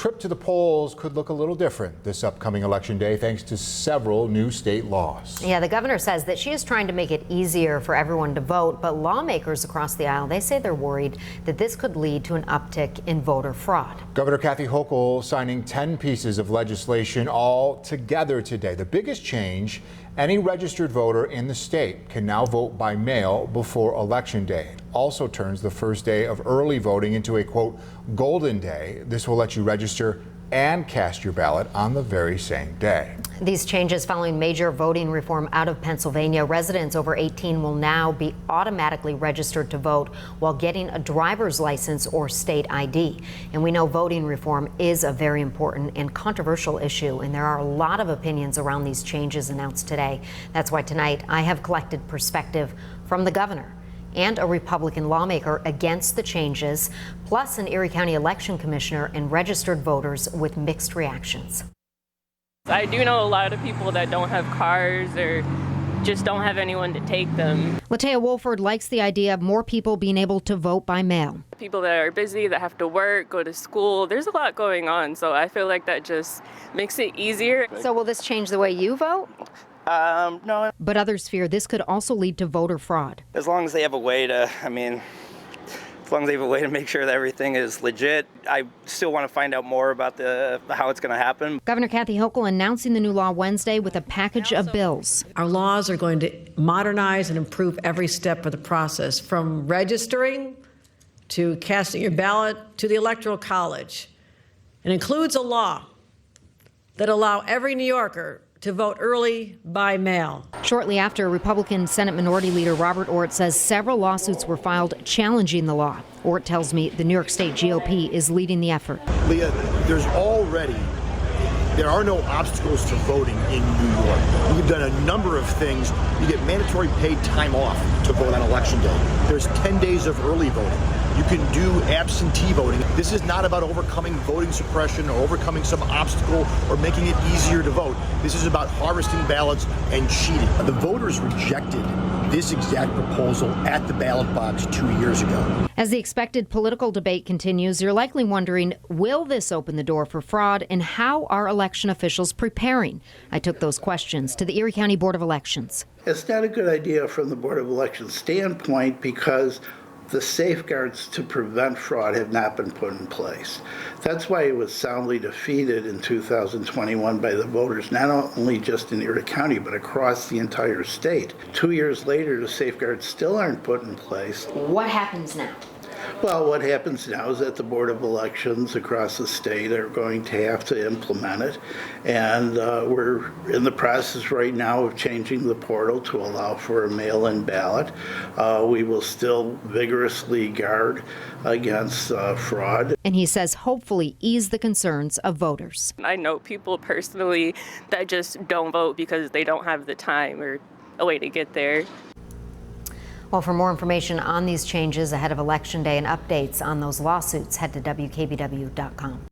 trip to the polls could look a little different this upcoming election day thanks to several new state laws. Yeah, the governor says that she is trying to make it easier for everyone to vote, but lawmakers across the aisle, they say they're worried that this could lead to an uptick in voter fraud. Governor Hochul signing 10 pieces of legislation all together today. The biggest change, any registered voter in the state can now vote by mail before Election Day. It also turns the first day of early voting into a, quote, golden day. This will let you register and cast your ballot on the very same day. These changes following major voting reform out of Pennsylvania. Residents over 18 will now be automatically registered to vote while getting a driver's license or state ID. And we know voting reform is a very important and controversial issue, and there are a lot of opinions around these changes announced today. That's why tonight I have collected perspective from the governor and a Republican lawmaker against the changes, plus an Erie County election commissioner and registered voters with mixed reactions. I do know a lot of people that don't have cars or just don't have anyone to take them. Latea Wolford likes the idea of more people being able to vote by mail. People that are busy, that have to work, go to school, there's a lot going on, so I feel like that just makes it easier. So will this change the way you vote? No. But others fear this could also lead to voter fraud. As long as they have a way to, as long as they have a way to make sure that everything is legit. I still want to find out more about how it's going to happen. Governor Hochul announcing the new law Wednesday with a package of bills. Our laws are going to modernize and improve every step of the process, from registering to casting your ballot to the Electoral College. It includes a law that allow every New Yorker to vote early by mail. Shortly after, Republican Senate Minority Leader Robert Ortt says several lawsuits were filed challenging the law. Ortt tells me the New York State GOP is leading the effort. Leah, there are no obstacles to voting in New York. We've done a number of things. You get mandatory paid time off to vote on Election Day. There's 10 days of early voting. You can do absentee voting. This is not about overcoming voting suppression or overcoming some obstacle or making it easier to vote. This is about harvesting ballots and cheating. The voters rejected this exact proposal at the ballot box 2 years ago. As the expected political debate continues, you're likely wondering, will this open the door for fraud, and how are election officials preparing? I took those questions to the Erie County Board of Elections. It's not a good idea from the Board of Elections standpoint because the safeguards to prevent fraud have not been put in place. That's why it was soundly defeated in 2021 by the voters, not only just in Erie County, but across the entire state. 2 years later, the safeguards still aren't put in place. What happens now? Well, what happens now is that the Board of Elections across the state are going to have to implement it, and we're in the process right now of changing the portal to allow for a mail-in ballot. We will still vigorously guard against fraud. And he says hopefully ease the concerns of voters. I know people personally that just don't vote because they don't have the time or a way to get there. Well, for more information on these changes ahead of Election Day and updates on those lawsuits, head to WKBW.com.